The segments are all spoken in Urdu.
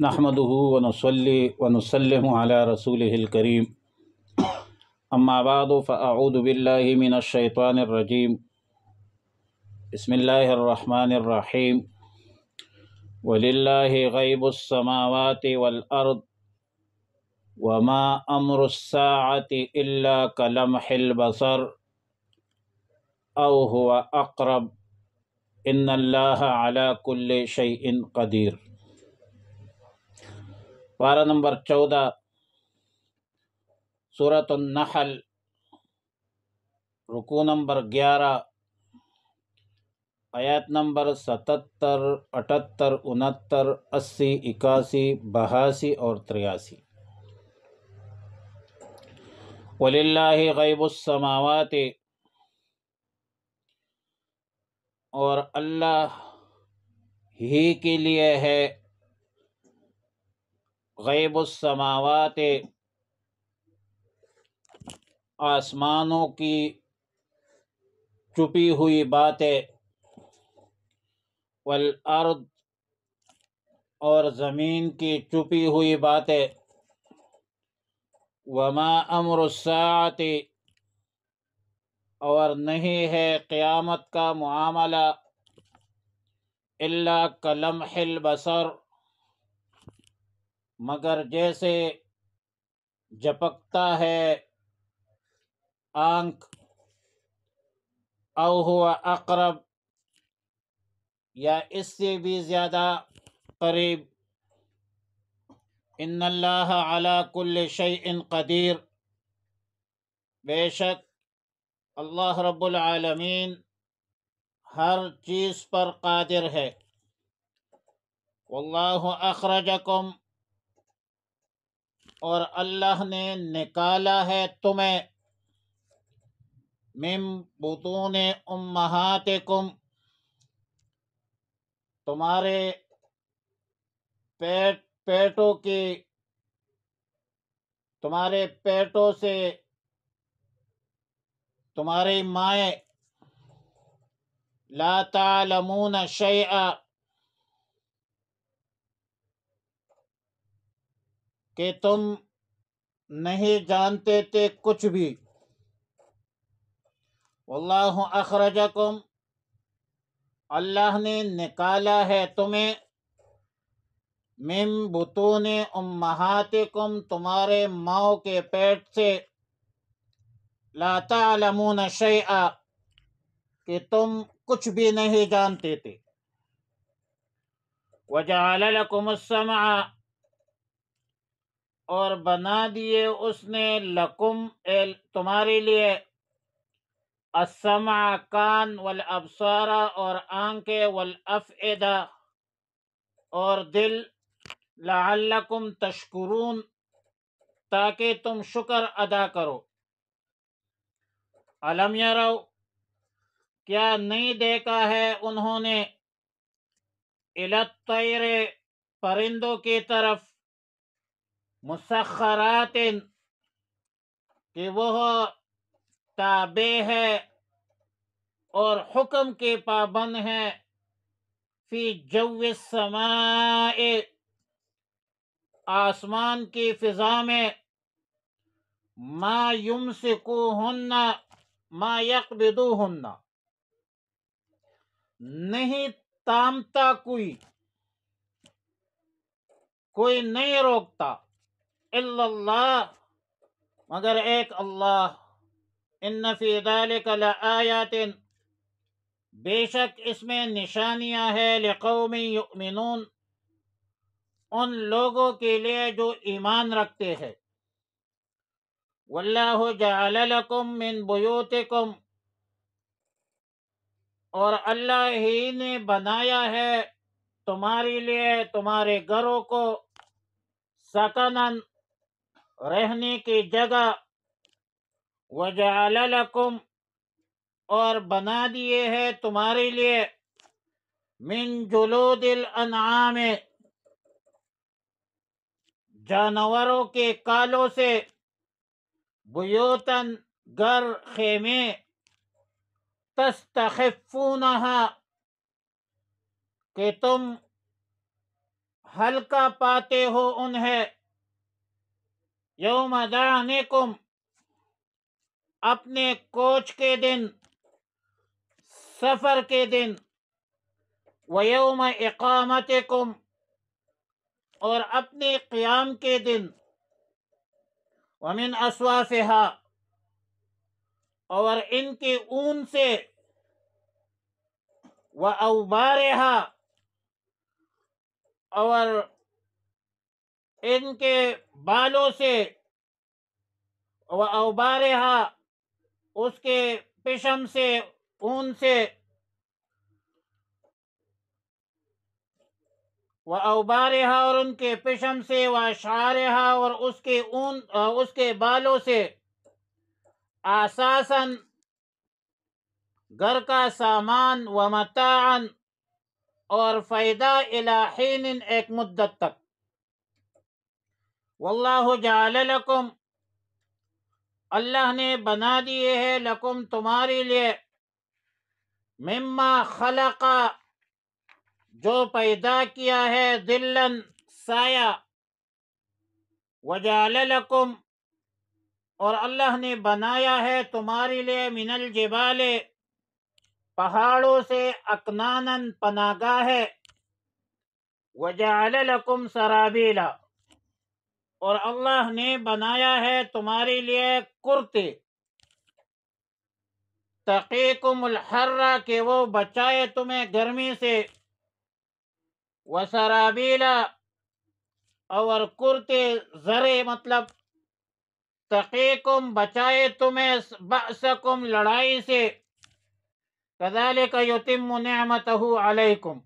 نحمده ونصلي ونسلم على رسوله الكريم اما بعد فاعوذ بالله من الشيطان الرجيم بسم الله الرحمن الرحيم ولله غيب السماوات والأرض وما أمر الساعة إلا كلمح البصر أو هو أقرب إن الله على كل شيء قدير۔ پارہ نمبر 14 سورۃ النحل، رکوع نمبر 11، آیات نمبر 77، 78، 69، 80، 81، 82 اور 83۔ وَلِلَّهِ غَيْبُ السَّمَاوَاتِ، اور اللہ ہی کے لیے ہے غیب السماوات، آسمانوں کی چھپی ہوئی باتیں، والارض، اور زمین کی چھپی ہوئی باتیں، وما امر الساعت، اور نہیں ہے قیامت کا معاملہ، الا کلمح البصر، مگر جیسے جھپکتا ہے آنکھ، او ہوا اقرب، یا اس سے بھی زیادہ قریب، ان اللہ علی کل شیء قدیر، بے شک اللہ رب العالمین ہر چیز پر قادر ہے۔ واللہ اخرجکم، اور اللہ نے نکالا ہے تمہیں، من بطون امہاتکم، تمہارے تمہارے پیٹوں سے، تمہاری مائیں، لا تعلمون شیئا، کہ تم نہیں جانتے تھے کچھ بھی۔ واللہ اخرجکم، اللہ نے نکالا ہے تمہیں، من بطون امہاتکم، تمہارے ماؤں کے پیٹ سے، لا تعلمون شیئا، کہ تم کچھ بھی نہیں جانتے تھے۔ وجعل لکم السمع، اور بنا دیے اس نے، لکم، تمہارے لیے، السمع، کان، والابصار، اور آنکھیں، والافئدہ، اور دل، لعلکم تشکرون، تاکہ تم شکر ادا کرو۔ الم یرو، کیا نہیں دیکھا ہے انہوں نے، الی الطیر، پرندوں کی طرف، مسخرات، کہ وہ تابع ہے اور حکم کے پابند ہیں، فی جو السماء، آسمان کی فضا میں، ما یمسکوہن، ما یقبضوہن، نہیں تامتا کوئی نہیں روکتا، الا اللہ، مگر ایک اللہ، ان فی ذلک لآیات، بے شک اس میں نشانیاں ہے، لقوم یؤمنون، ان لوگوں کے لیے جو ایمان رکھتے ہیں۔ واللہ جعل لکم من بیوتکم، اور اللہ ہی نے بنایا ہے تمہارے لیے تمہارے گھروں کو، سکنن، رہنے کی جگہ، وجعل لکم، اور بنا دیے ہے تمہارے لیے، من جلود الانعام، جانوروں کے کالوں سے، بیوتن، گھر، خیمے، تستخفونہا، کہ تم ہلکا پاتے ہو انہیں، یوم دعنکم، اپنے کوچ کے دن، سفر کے دن، ویوم اقامتکم، اور اپنے قیام کے دن، ومن اصوافہا، اور ان کے اون سے، واوبارہا، اور ان کے بالوں سے، واوبارہا، اس کے پشم سے، اون سے، واوبارہا، اور ان کے پشم سے، واشعارہا، اور اس کے اون، اس کے بالوں سے، آساساً، گھر کا سامان، ومتاعاً، اور فائدہ، الی حین، ایک مدت تک، واللہ جعل لکم، اللہ نے بنا دیے ہے، لکم، تمہارے لیے، مما خلق، جو پیدا کیا ہے، ذلًا، سایہ، وجعل لکم، اور اللہ نے بنایا ہے تمہارے لیے، من الجبال، پہاڑوں سے، اکناناً، پناہ گاہ ہے، وجعل لکم سرابیلا، اور اللہ نے بنایا ہے تمہارے لیے کرتے، تقیکم الحر، کہ وہ بچائے تمہیں گرمی سے، وسرابیلا، اور کرتے زرے، مطلب تقیکم، بچائے تمہیں، بأسکم، لڑائی سے، کذالک یتم نعمتہ علیکم،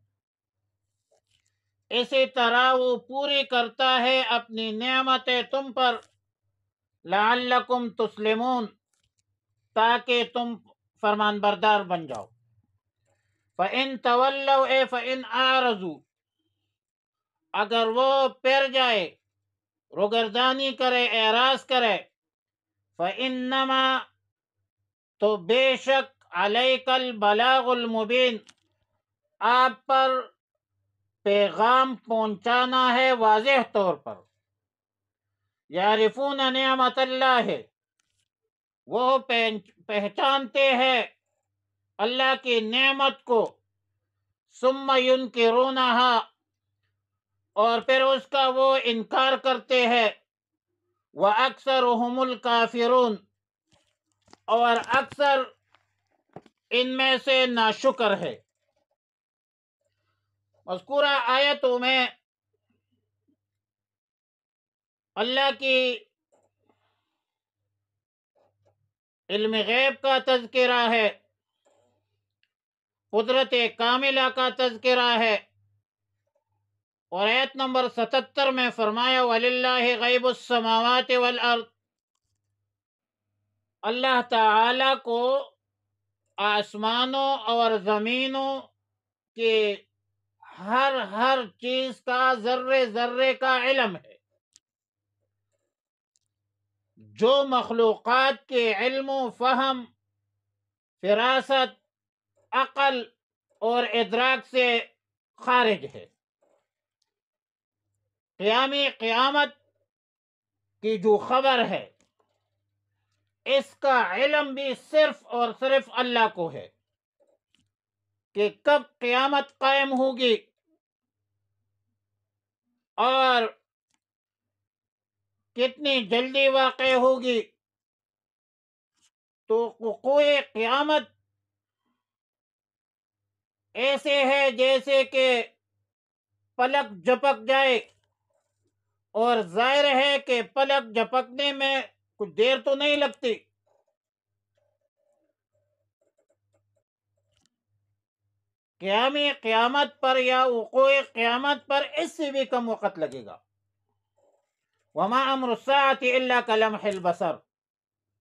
اسی طرح وہ پوری کرتا ہے اپنی نعمتیں تم پر، لعلکم تسلمون، تاکہ تم فرمان بردار بن جاؤ، فَإِن تولوا، فَإِن أعرضوا، اگر وہ پھر جائے، روگردانی کرے، اعراض کرے، فَإِنَّمَا، تو بے شک، علیک البلاغ المبین، آپ پر پیغام پہنچانا ہے واضح طور پر، یعرفون نعمت اللہ، وہ پہچانتے ہیں اللہ کی نعمت کو، ثم ینکرونہا، اور پھر اس کا وہ انکار کرتے ہیں، وَأَكْثَرُهُمُ الْكَافِرُونَ، اور اکثر ان میں سے ناشکر ہے۔ مذکورہ آیتوں میں اللہ کی علم غیب کا تذکرہ ہے، قدرت کاملہ کا تذکرہ ہے، اور آیت نمبر 77 میں فرمایا وَلِلَّهِ غیب السماوات والارض، اللہ تعالی کو آسمانوں اور زمینوں کے ہر چیز کا، ذرے ذرے کا علم ہے، جو مخلوقات کے علم و فہم، فراست، عقل اور ادراک سے خارج ہے۔ قیامت کی جو خبر ہے، اس کا علم بھی صرف اور صرف اللہ کو ہے، کہ کب قیامت قائم ہوگی اور کتنی جلدی واقع ہوگی۔ تو وقوع قیامت ایسے ہے جیسے کہ پلک جھپک جائے، اور ظاہر ہے کہ پلک جھپکنے میں کچھ دیر تو نہیں لگتی، قیامت پر یا وقوع قیامت پر اس سے بھی کم وقت لگے گا۔ وما امر الساعة الا كلمح البصر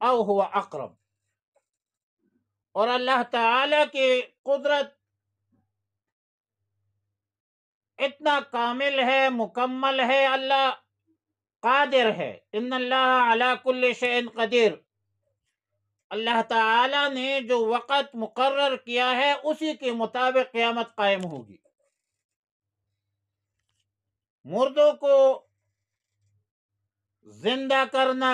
او هو اقرب، اور اللہ تعالی کی قدرت اتنا کامل ہے، مکمل ہے، اللہ قادر ہے، ان اللہ علی کل شیء قدیر، اللہ تعالی نے جو وقت مقرر کیا ہے اسی کے مطابق قیامت قائم ہوگی۔ مردوں کو زندہ کرنا،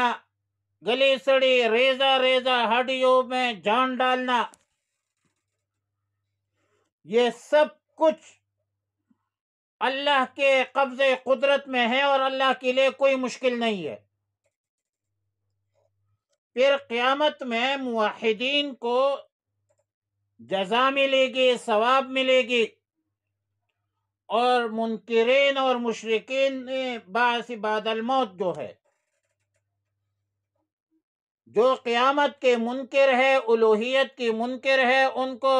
گلی سڑی ریزہ ریزہ ہڈیوں میں جان ڈالنا، یہ سب کچھ اللہ کے قبضے قدرت میں ہے اور اللہ کے لیے کوئی مشکل نہیں ہے۔ پھر قیامت میں موحدین کو جزا ملے گی، ثواب ملے گی، اور منکرین اور مشرکین بعث بعد الموت جو ہے، جو قیامت کے منکر ہے، الوہیت کی منکر ہے، ان کو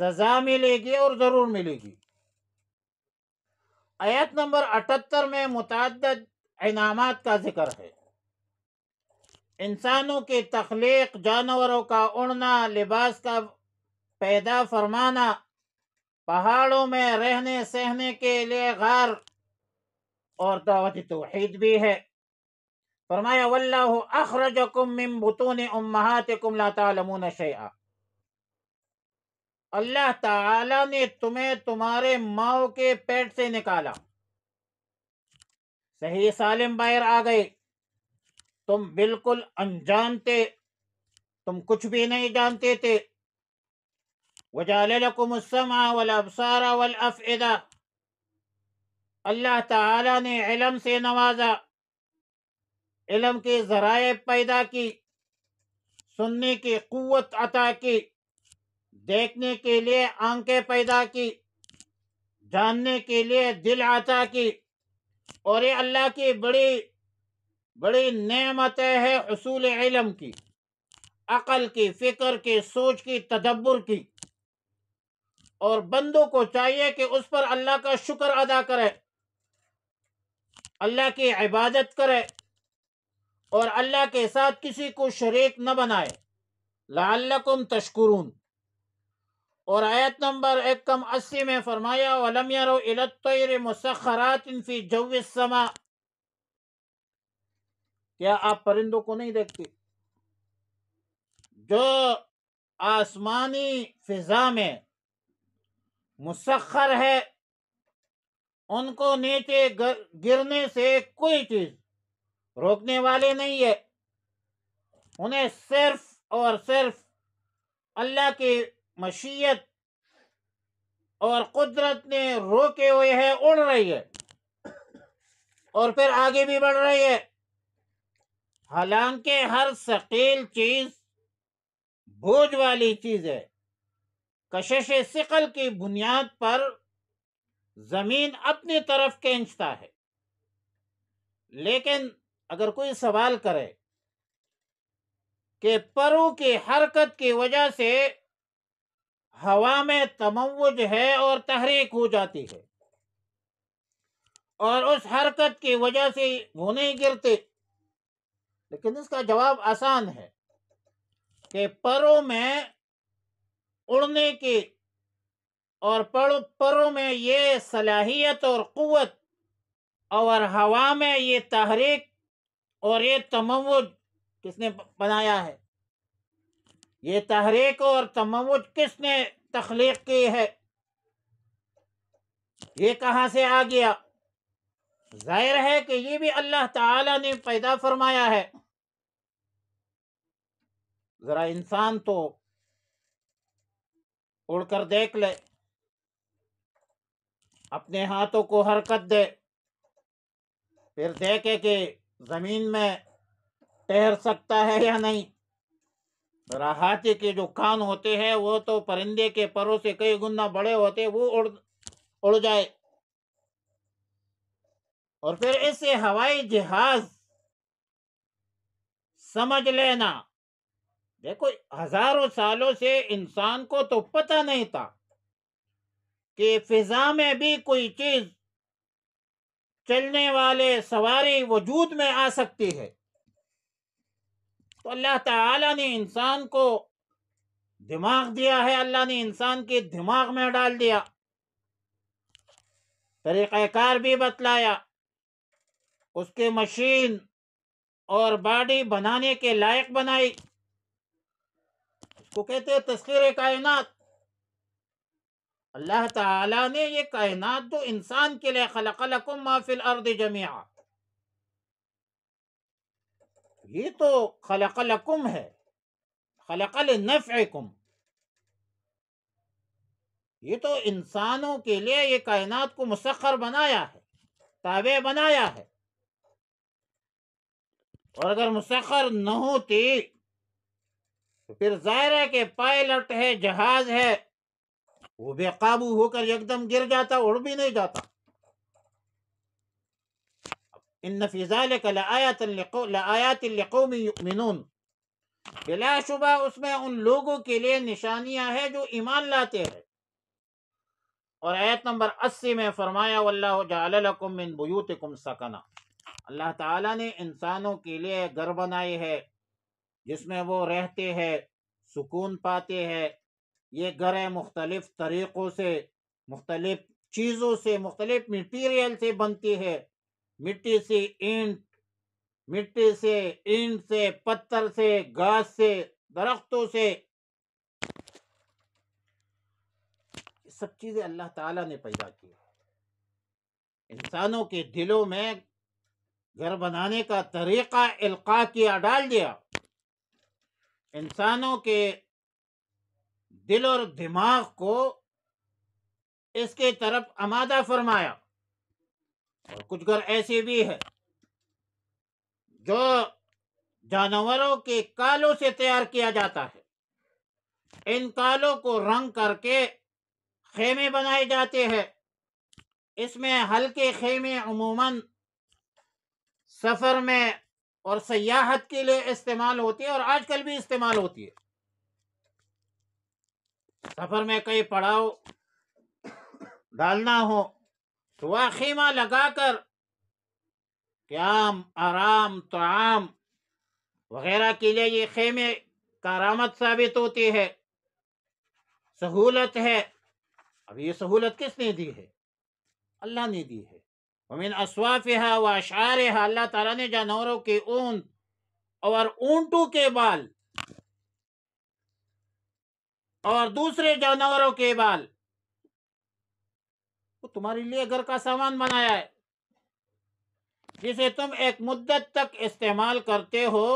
سزا ملے گی اور ضرور ملے گی۔ آیت نمبر 78 میں متعدد انعامات کا ذکر ہے۔ انسانوں کی تخلیق، جانوروں کا اڑنا، لباس کا پیدا فرمانا، پہاڑوں میں رہنے سہنے کے لیے غار، اور دعوت توحید بھی ہے۔ فرمایا واللہ اخرجکم من بطون امہاتکم لا تعلمون شیئا، اللہ تعالی نے تمہیں تمہارے ماؤں کے پیٹ سے نکالا، صحیح سالم باہر آ گئے، تم بالکل انجان تھے، تم کچھ بھی نہیں جانتے تھے۔ وجعل لکم السمع والابصار والافئدہ، اللہ تعالی نے علم سے نوازا، علم کے ذرائع پیدا کی، سننے کی قوت عطا کی، دیکھنے کے لیے آنکھیں پیدا کی، جاننے کے لیے دل عطا کی، اور یہ اللہ کی بڑی بڑی نعمتیں ہے، حصول علم کی، عقل کی، فکر کی، سوچ کی، تدبر کی۔ اور بندوں کو چاہیے کہ اس پر اللہ کا شکر ادا کرے، اللہ کی عبادت کرے، اور اللہ کے ساتھ کسی کو شریک نہ بنائے، لعلکم تشکرون۔ اور آیت نمبر 180 میں فرمایا وَلَمْ يَرَوْا إِلَى الطَّيْرِ مُسَخَّرَاتٍ فِي جَوِّ السَّمَاءِ، کیا آپ پرندوں کو نہیں دیکھتے جو آسمانی فضا میں مسخر ہے، ان کو نیچے گرنے سے کوئی چیز روکنے والے نہیں ہے، انہیں صرف اور صرف اللہ کی مشیت اور قدرت نے روکے ہوئے ہے، اڑ رہی ہے اور پھر آگے بھی بڑھ رہی ہے۔ حالانکہ ہر ثقیل چیز بوجھ والی چیز ہے، کشش ثقل کی بنیاد پر زمین اپنی طرف کھینچتا ہے۔ لیکن اگر کوئی سوال کرے کہ پروں کی حرکت کی وجہ سے ہوا میں تموج ہے اور تحریک ہو جاتی ہے، اور اس حرکت کی وجہ سے وہ نہیں گرتے، لیکن اس کا جواب آسان ہے کہ پروں میں اڑنے کی اور پروں میں یہ صلاحیت اور قوت، اور ہوا میں یہ تحریک اور یہ تموج کس نے بنایا ہے؟ یہ تحریک اور تموج کس نے تخلیق کی ہے؟ یہ کہاں سے آ گیا؟ ظاہر ہے کہ یہ بھی اللہ تعالی نے پیدا فرمایا ہے۔ ذرا انسان تو اڑ کر دیکھ لے، اپنے ہاتھوں کو حرکت دے، پھر دیکھے کہ زمین میں ٹہر سکتا ہے یا نہیں۔ ذرا ہاتھی کے جو کان ہوتے ہیں وہ تو پرندے کے پروں سے کئی گنا بڑے ہوتے، وہ اڑ جائے، اور پھر اسے ہوائی جہاز سمجھ لینا۔ دیکھو ہزاروں سالوں سے انسان کو تو پتہ نہیں تھا کہ فضا میں بھی کوئی چیز چلنے والے سواری وجود میں آ سکتی ہے۔ تو اللہ تعالی نے انسان کو دماغ دیا ہے، اللہ نے انسان کے دماغ میں ڈال دیا، طریقہ کار بھی بتلایا، اس کے مشین اور باڈی بنانے کے لائق بنائی، اس کو کہتے ہیں تسخیر کائنات۔ اللہ تعالیٰ نے یہ کائنات تو انسان کے لیے خلق لکم ما فی الارض جمیعا، یہ تو خلق لکم ہے، خلق لنفعکم، یہ تو انسانوں کے لیے یہ کائنات کو مسخر بنایا ہے، تابع بنایا ہے. اور اگر مسخر نہ ہوتی تو پھر ظاہر ہے کہ پائلٹ ہے، جہاز ہے، وہ بے قابو ہو کر ایک دم گر جاتا، اڑ بھی نہیں جاتا. ان فی ذلک لآیات لقوم یؤمنون، بلا شبہ اس میں ان لوگوں کے لیے نشانیاں ہیں جو ایمان لاتے ہیں. اور آیت نمبر 80 میں فرمایا واللہ جعل لکم من بیوتکم سکنا، اللہ تعالیٰ نے انسانوں کے لیے گھر بنائے ہے جس میں وہ رہتے ہیں، سکون پاتے ہیں. یہ گھریں مختلف طریقوں سے، مختلف چیزوں سے، مختلف مٹیریل سے بنتی ہے، مٹی سے اینٹ، مٹی سے اینٹ سے، پتھر سے، گھاس سے، درختوں سے. یہ سب چیزیں اللہ تعالیٰ نے پیدا کی. انسانوں کے دلوں میں گھر بنانے کا طریقہ القاء کیا، ڈال دیا. انسانوں کے دل اور دماغ کو اس کے طرف آمادہ فرمایا. اور کچھ گھر ایسے بھی ہے جو جانوروں کے کالوں سے تیار کیا جاتا ہے. ان کالوں کو رنگ کر کے خیمے بنائے جاتے ہیں. اس میں ہلکے خیمے عموماً سفر میں اور سیاحت کے لیے استعمال ہوتی ہے، اور آج کل بھی استعمال ہوتی ہے. سفر میں کئی پڑاؤ ڈالنا ہو تو وہ خیمہ لگا کر قیام، آرام، طعام وغیرہ کے لیے یہ خیمے کارآمد ثابت ہوتی ہے، سہولت ہے. اب یہ سہولت کس نے دی ہے؟ اللہ نے دی ہے. ومن اصوافها واشعارها، اللہ تعالیٰ نے جانوروں کے اون اور اونٹوں کے بال اور دوسرے جانوروں کے بال وہ تمہارے لیے گھر کا سامان بنایا ہے، جسے تم ایک مدت تک استعمال کرتے ہو،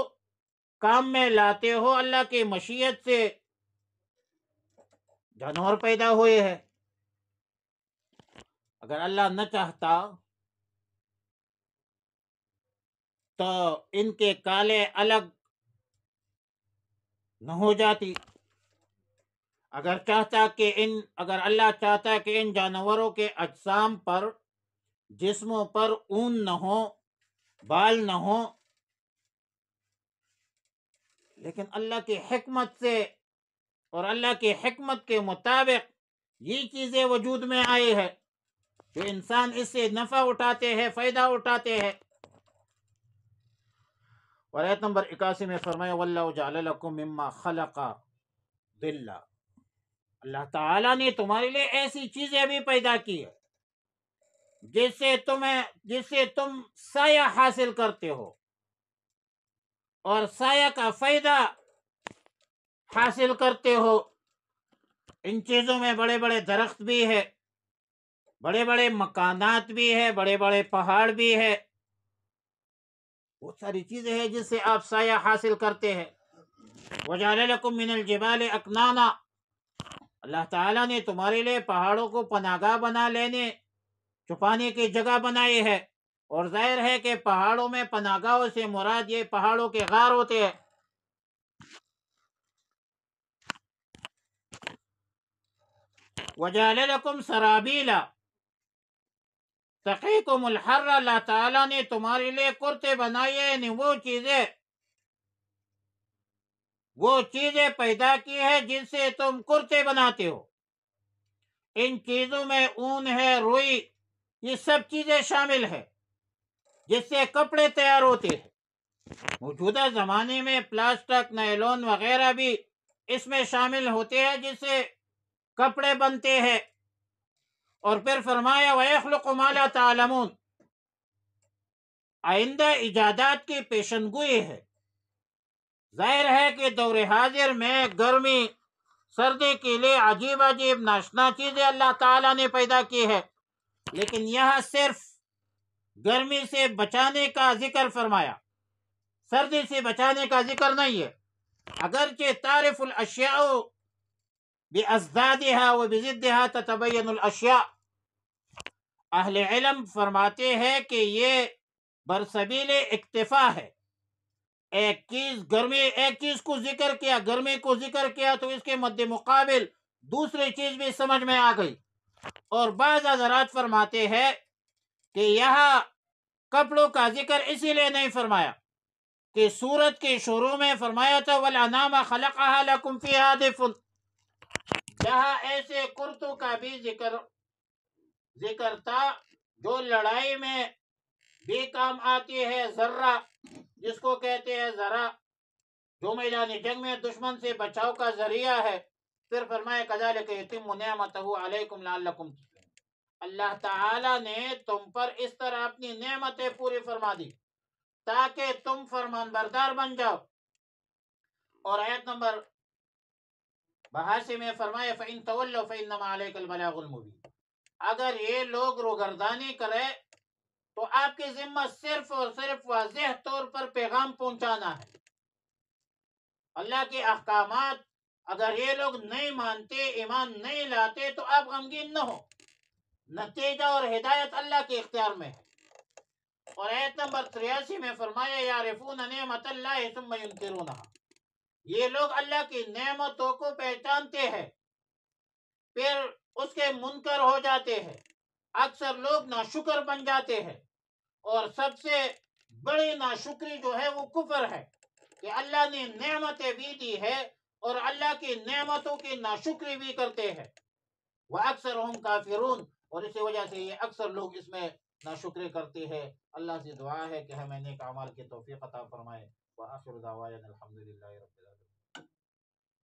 کام میں لاتے ہو. اللہ کی مشیت سے جانور پیدا ہوئے ہیں. اگر اللہ نہ چاہتا تو ان کے کالے الگ نہ ہو جاتی. اگر اللہ چاہتا کہ ان جانوروں کے اجسام پر، جسموں پر اون نہ ہو، بال نہ ہو، لیکن اللہ کی حکمت سے اور اللہ کی حکمت کے مطابق یہ چیزیں وجود میں آئی ہے کہ انسان اس سے نفع اٹھاتے ہیں، فائدہ اٹھاتے ہیں. اور آیت نمبر 81 میں فرمایا واللہ جعل لکم مما خلق ظلا، اللہ تعالیٰ نے تمہارے لیے ایسی چیزیں بھی پیدا کی ہے جس سے تم سایہ حاصل کرتے ہو اور سایہ کا فائدہ حاصل کرتے ہو. ان چیزوں میں بڑے بڑے درخت بھی ہے، بڑے بڑے مکانات بھی ہے، بڑے بڑے پہاڑ بھی ہے، بہت ساری چیزیں ہیں جس سے آپ سایہ حاصل کرتے ہیں. وَجَعَلَ لَكُم مِّنَ الْجِبَالِ أَكْنَانًا، اللہ تعالیٰ نے تمہارے لیے پہاڑوں کو پناہ گاہ بنا لینے، چھپانے کی جگہ بنائی ہے. اور ظاہر ہے کہ پہاڑوں میں پناہ گاہوں سے مراد یہ پہاڑوں کے غار ہوتے ہیں. وَجَعَلَ لَكُمْ سَرَابِيلَ تَقِيكُمُ الْحَرَّ، اللہ تعالیٰ نے تمہارے لیے کرتے بنائے، یعنی وہ چیزیں پیدا کی ہے جن سے تم کرتے بناتے ہو. ان چیزوں میں اون ہے، روئی، یہ سب چیزیں شامل ہے جس سے کپڑے تیار ہوتے ہیں. موجودہ زمانے میں پلاسٹک، نائلون وغیرہ بھی اس میں شامل ہوتے ہیں جس سے کپڑے بنتے ہیں. اور پھر فرمایا وَيَخْلُقُ مَا لَا تَعْلَمُونَ، آئندہ ایجادات کی پیشن گوئی ہے. ظاہر ہے کہ دور حاضر میں گرمی، سردی کے لیے عجیب عجیب ناشنا چیزیں اللہ تعالیٰ نے پیدا کی ہے، لیکن یہاں صرف گرمی سے بچانے کا ذکر فرمایا، سردی سے بچانے کا ذکر نہیں ہے۔ اگرچہ تعرف الاشیاء بازدادها وبضدها تتبین الاشیاء، اہل علم فرماتے ہیں کہ یہ برسبیل اکتفا ہے، ایک چیز گرمی، ایک چیز کو ذکر کیا، گرمی کو ذکر کیا تو اس کے مد مقابل دوسری چیز بھی سمجھ میں آ گئی۔ اور بعض حضرات فرماتے ہیں کہ یہاں کپڑوں کا ذکر اسی لیے نہیں فرمایا کہ سورت کے شروع میں فرمایا تھا وَالْأَنْعَامَ خَلَقَهَا لَكُمْ فِيهَا دِفْءٌ، جہاں ایسے کرتوں کا بھی ذکر تھا جو لڑائی میں بھی کام آتی ہے، ذرہ جس کو کہتے ہیں، ذرہ جو میدان جنگ میں دشمن سے بچاؤ کا ذریعہ ہے۔ پھر فرمایا کذالک یتم نعمتہ علیکم لعلکم تسلمون، اللہ تعالی نے تم پر اس طرح اپنی نعمتیں پوری فرما دی تاکہ تم فرمان بردار بن جاؤ۔ اور آیت نمبر 82 میں فرمایا فَإِن تَوَلَّوْا فَإِنَّمَا عَلَيْكَ الْبَلَاغُ الْمُبِينُ، اگر یہ لوگ روگردانی کرے تو آپ کی ذمہ صرف اور صرف واضح طور پر پیغام پہنچانا ہے، اللہ کے احکامات۔ اگر یہ لوگ نہیں مانتے، ایمان نہیں لاتے تو آپ غمگین نہ ہو، نتیجہ اور ہدایت اللہ کے اختیار میں ہے۔ اور آیت نمبر 83 میں فرمایا یعرفون نعمت اللہ ثم ینکرونها، یہ لوگ اللہ کی نعمتوں کو پہچانتے ہیں پھر اس کے منکر ہو جاتے ہیں۔ اکثر لوگ ناشکر بن جاتے ہیں، اور سب سے بڑی ناشکری جو ہے وہ کفر ہے کہ اللہ نے نعمتیں بھی دی ہے اور اللہ کی نعمتوں کی ناشکری بھی کرتے ہیں۔ وَأَكْثَرُهُمْ كَافِرُونَ، اور اسی وجہ سے یہ اکثر لوگ اس میں ناشکری کرتے ہیں۔ اللہ سے دعا ہے کہ ہمیں نیک اعمال کی توفیق عطا فرمائے۔ وآخر دعوانا الحمدللہ رب العالمین۔